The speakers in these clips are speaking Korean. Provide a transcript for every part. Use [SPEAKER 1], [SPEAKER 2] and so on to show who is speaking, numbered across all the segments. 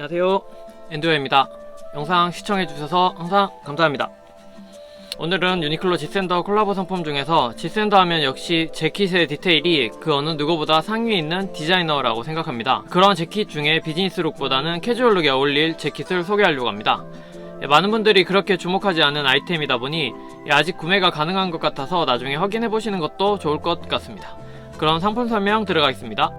[SPEAKER 1] 안녕하세요, 엔드웨어입니다. 영상 시청해주셔서 항상 감사합니다. 오늘은 유니클로 지샌더 콜라보 상품 중에서 지샌더 하면 역시 재킷의 디테일이 그 어느 누구보다 상위에 있는 디자이너라고 생각합니다. 그런 재킷 중에 비즈니스룩보다는 캐주얼룩에 어울릴 재킷을 소개하려고 합니다. 많은 분들이 그렇게 주목하지 않은 아이템이다 보니 아직 구매가 가능한 것 같아서 나중에 확인해보시는 것도 좋을 것 같습니다. 그럼 상품 설명 들어가겠습니다.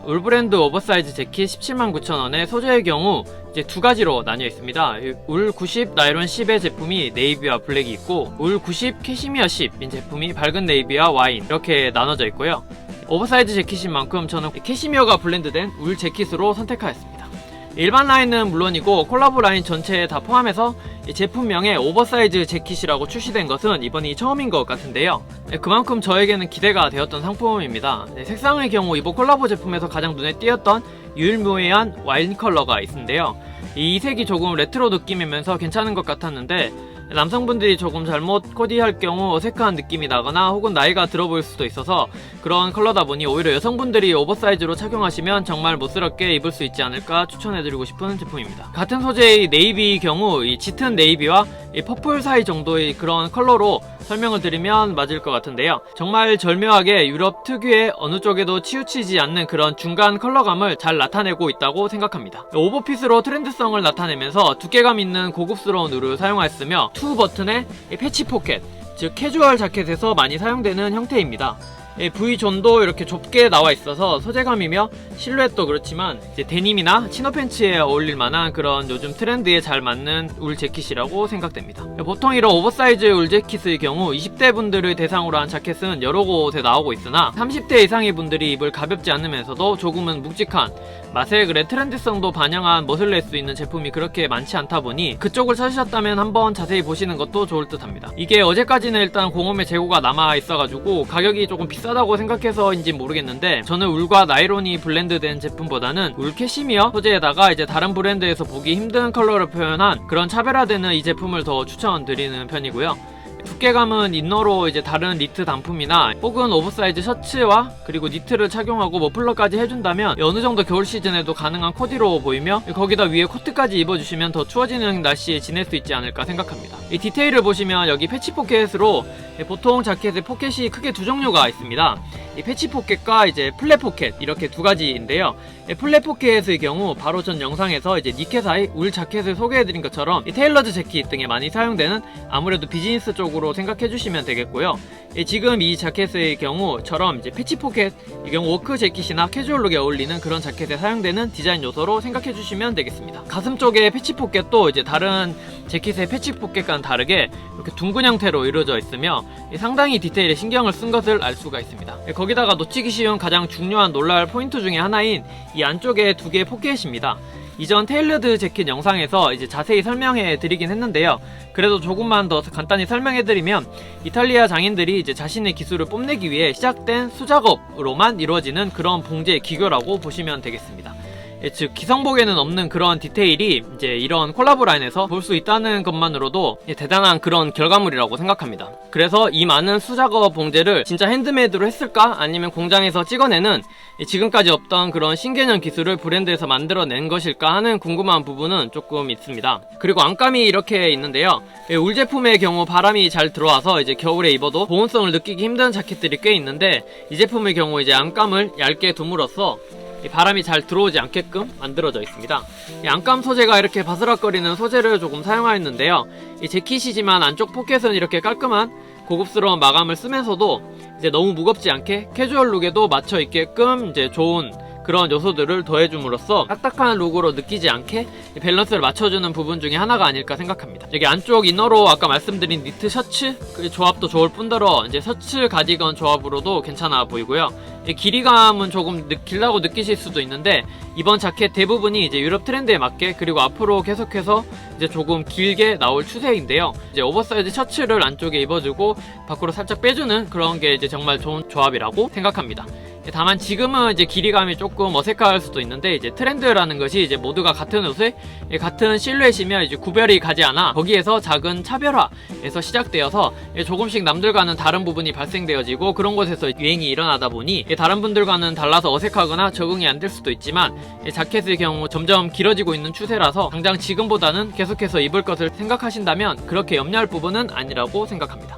[SPEAKER 1] 울 브랜드 오버사이즈 재킷 179,000원의 소재의 경우 이제 두 가지로 나뉘어 있습니다. 울 90, 나일론 10의 제품이 네이비와 블랙이 있고, 울 90, 캐시미어 10인 제품이 밝은 네이비와 와인 이렇게 나눠져 있고요. 오버사이즈 재킷인 만큼 저는 캐시미어가 블렌드된 울 재킷으로 선택하였습니다. 일반 라인은 물론이고 콜라보 라인 전체에 다 포함해서 제품명에 오버사이즈 재킷이라고 출시된 것은 이번이 처음인 것 같은데요. 그만큼 저에게는 기대가 되었던 상품입니다. 색상의 경우 이번 콜라보 제품에서 가장 눈에 띄었던 유일무이한 와인 컬러가 있는데요. 이 색이 조금 레트로 느낌이면서 괜찮은 것 같았는데, 남성분들이 조금 잘못 코디할 경우 어색한 느낌이 나거나 혹은 나이가 들어 보일 수도 있어서 그런 컬러다 보니 오히려 여성분들이 오버사이즈로 착용하시면 정말 멋스럽게 입을 수 있지 않을까 추천해드리고 싶은 제품입니다. 같은 소재의 네이비 경우 이 짙은 네이비와 이 퍼플 사이 정도의 그런 컬러로 설명을 드리면 맞을 것 같은데요. 정말 절묘하게 유럽 특유의 어느 쪽에도 치우치지 않는 그런 중간 컬러감을 잘 나타내고 있다고 생각합니다. 오버핏으로 트렌드성을 나타내면서 두께감 있는 고급스러운 울을 사용하였으며 투 버튼의 패치 포켓, 즉 캐주얼 자켓에서 많이 사용되는 형태입니다. V존도 이렇게 좁게 나와 있어서 소재감이며 실루엣도 그렇지만 이제 데님이나 치노 팬츠에 어울릴 만한 그런 요즘 트렌드에 잘 맞는 울 재킷이라고 생각됩니다. 보통 이런 오버사이즈 울 재킷의 경우 20대 분들을 대상으로 한 자켓은 여러 곳에 나오고 있으나 30대 이상의 분들이 입을 가볍지 않으면서도 조금은 묵직한 맛의 그래 트렌드성도 반영한 멋을 낼 수 있는 제품이 그렇게 많지 않다 보니 그쪽을 찾으셨다면 한번 자세히 보시는 것도 좋을 듯 합니다. 이게 어제까지는 일단 공홈에 재고가 남아 있어가지고 가격이 조금 비싸다고 생각해서인지 모르겠는데, 저는 울과 나이론이 블렌드된 제품보다는 울 캐시미어 소재에다가 이제 다른 브랜드에서 보기 힘든 컬러를 표현한 그런 차별화되는 이 제품을 더 추천드리는 편이고요. 두께감은 이너로 이제 다른 니트 단품이나 혹은 오버사이즈 셔츠와 그리고 니트를 착용하고 머플러까지 해준다면 어느 정도 겨울 시즌에도 가능한 코디로 보이며, 거기다 위에 코트까지 입어주시면 더 추워지는 날씨에 지낼 수 있지 않을까 생각합니다. 이 디테일을 보시면 여기 패치 포켓으로 보통 자켓에 포켓이 크게 두 종류가 있습니다. 이 패치 포켓과 이제 플랫 포켓 이렇게 두 가지인데요. 플랫 포켓의 경우 바로 전 영상에서 이제 니케사의 울 자켓을 소개해드린 것처럼 이 테일러드 재킷 등에 많이 사용되는 아무래도 비즈니스 쪽으로 생각해주시면 되겠고요. 지금 이 자켓의 경우처럼 이제 패치 포켓 이 경우 워크 재킷이나 캐주얼룩에 어울리는 그런 자켓에 사용되는 디자인 요소로 생각해주시면 되겠습니다. 가슴 쪽에 패치 포켓도 이제 다른 재킷의 패치 포켓과는 다르게 이렇게 둥근 형태로 이루어져 있으며 상당히 디테일에 신경을 쓴 것을 알 수가 있습니다. 거기다가 놓치기 쉬운 가장 중요한 놀랄 포인트 중에 하나인 이 안쪽에 두 개의 포켓입니다. 이전 테일러드 재킷 영상에서 이제 자세히 설명해 드리긴 했는데요. 그래도 조금만 더 간단히 설명해 드리면, 이탈리아 장인들이 이제 자신의 기술을 뽐내기 위해 시작된 수작업으로만 이루어지는 그런 봉제 기교라고 보시면 되겠습니다. 즉 기성복에는 없는 그런 디테일이 이제 이런 콜라보 라인에서 볼 수 있다는 것만으로도 대단한 그런 결과물이라고 생각합니다. 그래서 이 많은 수작업 봉제를 진짜 핸드메이드로 했을까? 아니면 공장에서 찍어내는 지금까지 없던 그런 신개념 기술을 브랜드에서 만들어낸 것일까 하는 궁금한 부분은 조금 있습니다. 그리고 안감이 이렇게 있는데요. 울 제품의 경우 바람이 잘 들어와서 이제 겨울에 입어도 보온성을 느끼기 힘든 자켓들이 꽤 있는데, 이 제품의 경우 이제 안감을 얇게 둠으로써 바람이 잘 들어오지 않게끔 만들어져 있습니다. 이 안감 소재가 이렇게 바스락거리는 소재를 조금 사용하였는데요. 이 재킷이지만 안쪽 포켓은 이렇게 깔끔한 고급스러운 마감을 쓰면서도 이제 너무 무겁지 않게 캐주얼 룩에도 맞춰 있게끔 이제 좋은 그런 요소들을 더해줌으로써 딱딱한 룩으로 느끼지 않게 밸런스를 맞춰주는 부분 중에 하나가 아닐까 생각합니다. 여기 안쪽 이너로 아까 말씀드린 니트 셔츠 그 조합도 좋을 뿐더러 이제 셔츠 가디건 조합으로도 괜찮아 보이고요. 길이감은 조금 길다고 느끼실 수도 있는데, 이번 자켓 대부분이 이제 유럽 트렌드에 맞게 그리고 앞으로 계속해서 이제 조금 길게 나올 추세인데요. 이제 오버사이즈 셔츠를 안쪽에 입어주고 밖으로 살짝 빼주는 그런 게 이제 정말 좋은 조합이라고 생각합니다. 다만 지금은 이제 길이감이 조금 어색할 수도 있는데, 이제 트렌드라는 것이 이제 모두가 같은 옷에 같은 실루엣이면 이제 구별이 가지 않아 거기에서 작은 차별화에서 시작되어서 조금씩 남들과는 다른 부분이 발생되어지고 그런 곳에서 유행이 일어나다 보니 다른 분들과는 달라서 어색하거나 적응이 안 될 수도 있지만 자켓의 경우 점점 길어지고 있는 추세라서 당장 지금보다는 계속해서 입을 것을 생각하신다면 그렇게 염려할 부분은 아니라고 생각합니다.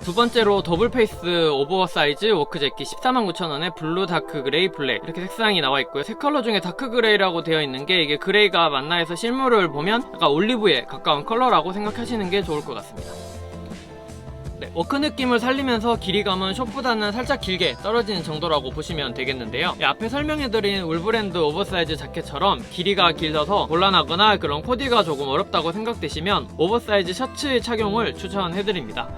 [SPEAKER 1] 두 번째로 더블 페이스 오버사이즈 워크 재킷 149,000원에 블루, 다크 그레이, 블랙 이렇게 색상이 나와 있고요. 세 컬러 중에 다크 그레이라고 되어 있는 게 이게 그레이가 만나해서 실물을 보면 약간 올리브에 가까운 컬러라고 생각하시는 게 좋을 것 같습니다. 워크 느낌을 살리면서 길이감은 숏보다는 살짝 길게 떨어지는 정도라고 보시면 되겠는데요. 앞에 설명해드린 울브랜드 오버사이즈 자켓처럼 길이가 길어서 곤란하거나 그런 코디가 조금 어렵다고 생각되시면 오버사이즈 셔츠 착용을 추천해드립니다.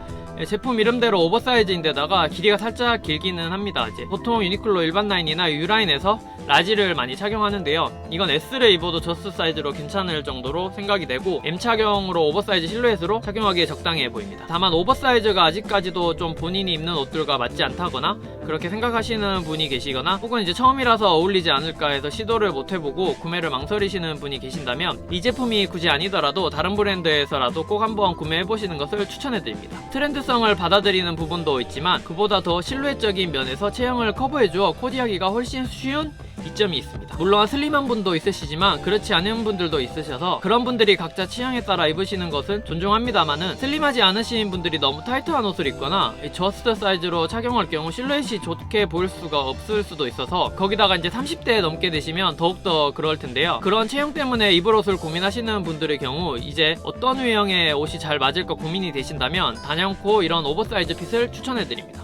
[SPEAKER 1] 제품 이름대로 오버사이즈인데다가 길이가 살짝 길기는 합니다. 보통 유니클로 일반 라인이나 U라인에서 라지를 많이 착용하는데요. 이건 S를 입어도 저스트 사이즈로 괜찮을 정도로 생각이 되고 M 착용으로 오버사이즈 실루엣으로 착용하기에 적당해 보입니다. 다만 오버사이즈가 아직까지도 좀 본인이 입는 옷들과 맞지 않다거나 그렇게 생각하시는 분이 계시거나 혹은 처음이라서 어울리지 않을까 해서 시도를 못 해보고 구매를 망설이시는 분이 계신다면 이 제품이 굳이 아니더라도 다른 브랜드에서라도 꼭 한번 구매해보시는 것을 추천해드립니다. 트렌드성을 받아들이는 부분도 있지만 그보다 더 실루엣적인 면에서 체형을 커버해주어 코디하기가 훨씬 쉬운 이점이 있습니다. 물론 슬림한 분도 있으시지만 그렇지 않은 분들도 있으셔서 그런 분들이 각자 취향에 따라 입으시는 것은 존중합니다만은 슬림하지 않으신 분들이 너무 타이트한 옷을 입거나 저스트 사이즈로 착용할 경우 실루엣이 좋게 보일 수가 없을 수도 있어서 거기다가 30대 넘게 되시면 더욱더 그럴 텐데요. 그런 체형 때문에 입을 옷을 고민하시는 분들의 경우 어떤 유형의 옷이 잘 맞을까 고민이 되신다면 단연코 이런 오버사이즈 핏을 추천해드립니다.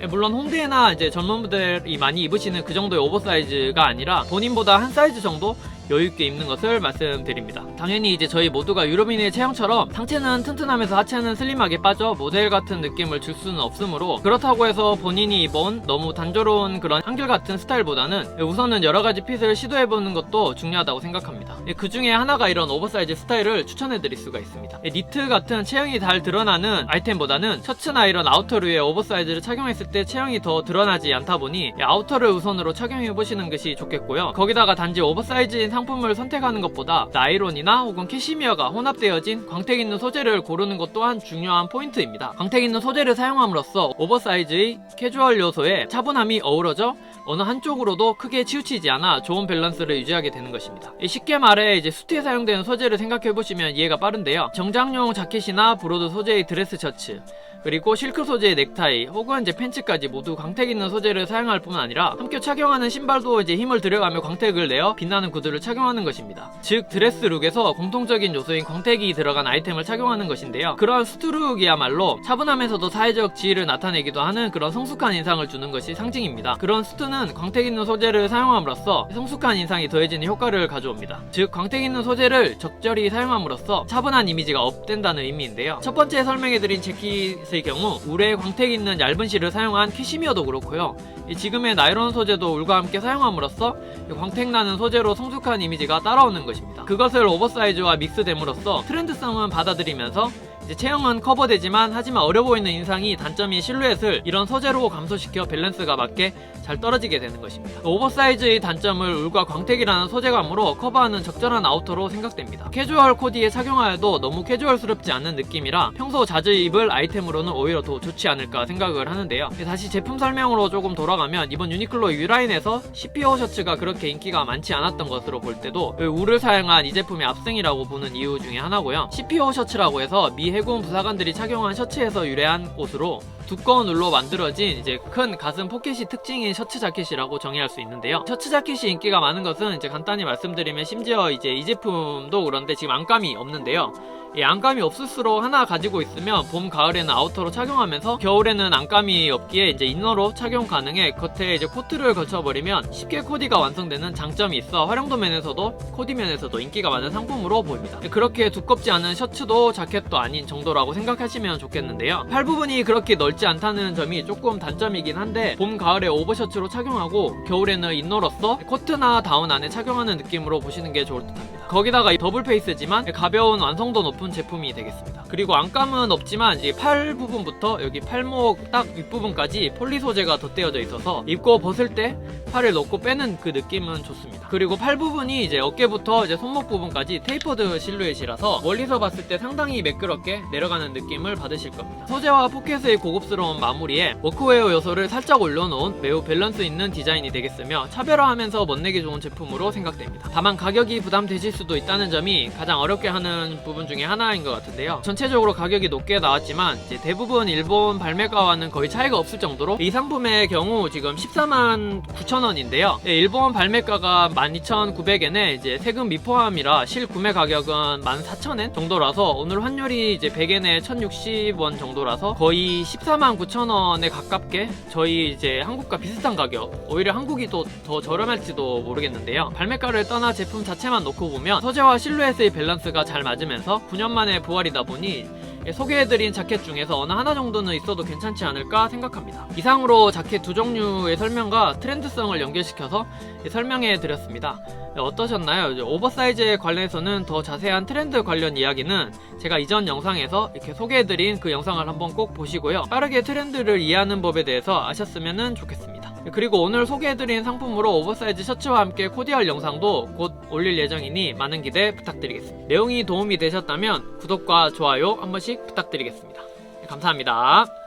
[SPEAKER 1] 물론 홍대나 젊은분들이 많이 입으시는 그 정도의 오버사이즈가 아니라 본인보다 한 사이즈 정도 여유있게 입는 것을 말씀드립니다. 당연히 저희 모두가 유럽인의 체형처럼 상체는 튼튼하면서 하체는 슬림하게 빠져 모델 같은 느낌을 줄 수는 없으므로 그렇다고 해서 본인이 입어온 너무 단조로운 그런 한결같은 스타일보다는 우선은 여러가지 핏을 시도해보는 것도 중요하다고 생각합니다. 그 중에 하나가 이런 오버사이즈 스타일을 추천해드릴 수가 있습니다. 니트 같은 체형이 잘 드러나는 아이템보다는 셔츠나 이런 아우터류의 오버사이즈를 착용했을 때 체형이 더 드러나지 않다 보니 아우터를 우선으로 착용해보시는 것이 좋겠고요. 거기다가 단지 오버사이즈인 상품을 선택하는 것보다 나이론이나 혹은 캐시미어가 혼합되어진 광택 있는 소재를 고르는 것 또한 중요한 포인트입니다. 광택 있는 소재를 사용함으로써 오버사이즈의 캐주얼 요소에 차분함이 어우러져 어느 한쪽으로도 크게 치우치지 않아 좋은 밸런스를 유지하게 되는 것입니다. 쉽게 말해 수트에 사용되는 소재를 생각해보시면 이해가 빠른데요. 정장용 자켓이나 브로드 소재의 드레스 셔츠 그리고 실크 소재의 넥타이 혹은 팬츠까지 모두 광택 있는 소재를 사용할 뿐만 아니라 함께 착용하는 신발도 힘을 들여가며 광택을 내어 빛나는 구두를 착용하는 것입니다. 즉 드레스 룩에서 공통적인 요소인 광택이 들어간 아이템을 착용하는 것인데요. 그런 수트룩이야말로 차분하면서도 사회적 지위를 나타내기도 하는 그런 성숙한 인상을 주는 것이 상징입니다. 그런 수트는 광택 있는 소재를 사용함으로써 성숙한 인상이 더해지는 효과를 가져옵니다. 즉 광택 있는 소재를 적절히 사용함으로써 차분한 이미지가 업된다는 의미인데요. 첫 번째 설명해드린 재킷의 경우 울에 광택 있는 얇은 실을 사용한 캐시미어도 그렇고요. 지금의 나이론 소재도 울과 함께 사용함으로써 광택나는 소재로 성숙한 이미지가 따라오는 것입니다. 그것을 오버사이즈와 믹스됨으로써 트렌드성은 받아들이면서 체형은 커버되지만 하지만 어려 보이는 인상이 단점인 실루엣을 이런 소재로 감소시켜 밸런스가 맞게 잘 떨어지게 되는 것입니다. 오버사이즈의 단점을 울과 광택이라는 소재감으로 커버하는 적절한 아우터로 생각됩니다. 캐주얼 코디에 착용하여도 너무 캐주얼스럽지 않는 느낌이라 평소 자주 입을 아이템으로는 오히려 더 좋지 않을까 생각을 하는데요. 다시 제품 설명으로 조금 돌아가면 이번 유니클로 U라인에서 CPO 셔츠가 그렇게 인기가 많지 않았던 것으로 볼 때도 울을 사용한 이 제품의 압승이라고 보는 이유 중에 하나고요. CPO 셔츠라고 해서 미 해군 부사관들이 착용한 셔츠에서 유래한 옷으로 두꺼운 울로 만들어진 큰 가슴 포켓이 특징인 셔츠 자켓이라고 정의할 수 있는데요. 셔츠 자켓이 인기가 많은 것은 간단히 말씀드리면 심지어 이 제품도 그런데 지금 안감이 없는데요. 이 안감이 없을수록 하나 가지고 있으면 봄, 가을에는 아우터로 착용하면서 겨울에는 안감이 없기에 이너로 착용 가능해 겉에 코트를 걸쳐버리면 쉽게 코디가 완성되는 장점이 있어 활용도 면에서도 코디 면에서도 인기가 많은 상품으로 보입니다. 그렇게 두껍지 않은 셔츠도 자켓도 아닌 정도라고 생각하시면 좋겠는데요. 팔 부분이 그렇게 넓지 않다는 점이 조금 단점이긴 한데 봄, 가을에 오버셔츠로 착용하고 겨울에는 이너로서 코트나 다운 안에 착용하는 느낌으로 보시는 게 좋을 듯합니다. 거기다가 이 더블 페이스지만 가벼운 완성도 높은 제품이 되겠습니다. 그리고 안감은 없지만 이제 팔 부분부터 여기 팔목 딱 윗부분까지 폴리 소재가 덧대어져 있어서 입고 벗을 때 팔을 넣고 빼는 그 느낌은 좋습니다. 그리고 팔 부분이 이제 어깨부터 이제 손목 부분까지 테이퍼드 실루엣이라서 멀리서 봤을 때 상당히 매끄럽게 내려가는 느낌을 받으실 겁니다. 소재와 포켓의 고급스러운 마무리에 워크웨어 요소를 살짝 올려놓은 매우 밸런스 있는 디자인이 되겠으며 차별화하면서 멋내기 좋은 제품으로 생각됩니다. 다만 가격이 부담되실 수도 있다는 점이 가장 어렵게 하는 부분 중에 하나인 것 같은데요. 전체적으로 가격이 높게 나왔지만 이제 대부분 일본 발매가와는 거의 차이가 없을 정도로 이 상품의 경우 지금 149,000원인데요. 일본 발매가가 12,900엔에 이제 세금 미포함이라 실구매 가격은 14,000엔 정도라서 오늘 환율이 이제 100엔에 1,060원 정도라서 거의 149,000원에 가깝게 저희 이제 한국과 비슷한 가격, 오히려 한국이 또 더 저렴할지도 모르겠는데요. 발매가를 떠나 제품 자체만 놓고 보면 소재와 실루엣의 밸런스가 잘 맞으면서 9년 만에 부활이다 보니 소개해드린 자켓 중에서 어느 하나 정도는 있어도 괜찮지 않을까 생각합니다. 이상으로 자켓 두 종류의 설명과 트렌드성을 연결시켜서 설명해 드렸습니다. 어떠셨나요? 오버사이즈에 관련해서는 더 자세한 트렌드 관련 이야기는 제가 이전 영상에서 이렇게 소개해드린 그 영상을 한번 꼭 보시고요. 빠르게 트렌드를 이해하는 법에 대해서 아셨으면 좋겠습니다. 그리고 오늘 소개해드린 상품으로 오버사이즈 셔츠와 함께 코디할 영상도 곧 올릴 예정이니 많은 기대 부탁드리겠습니다. 내용이 도움이 되셨다면 구독과 좋아요 한 번씩 부탁드리겠습니다. 감사합니다.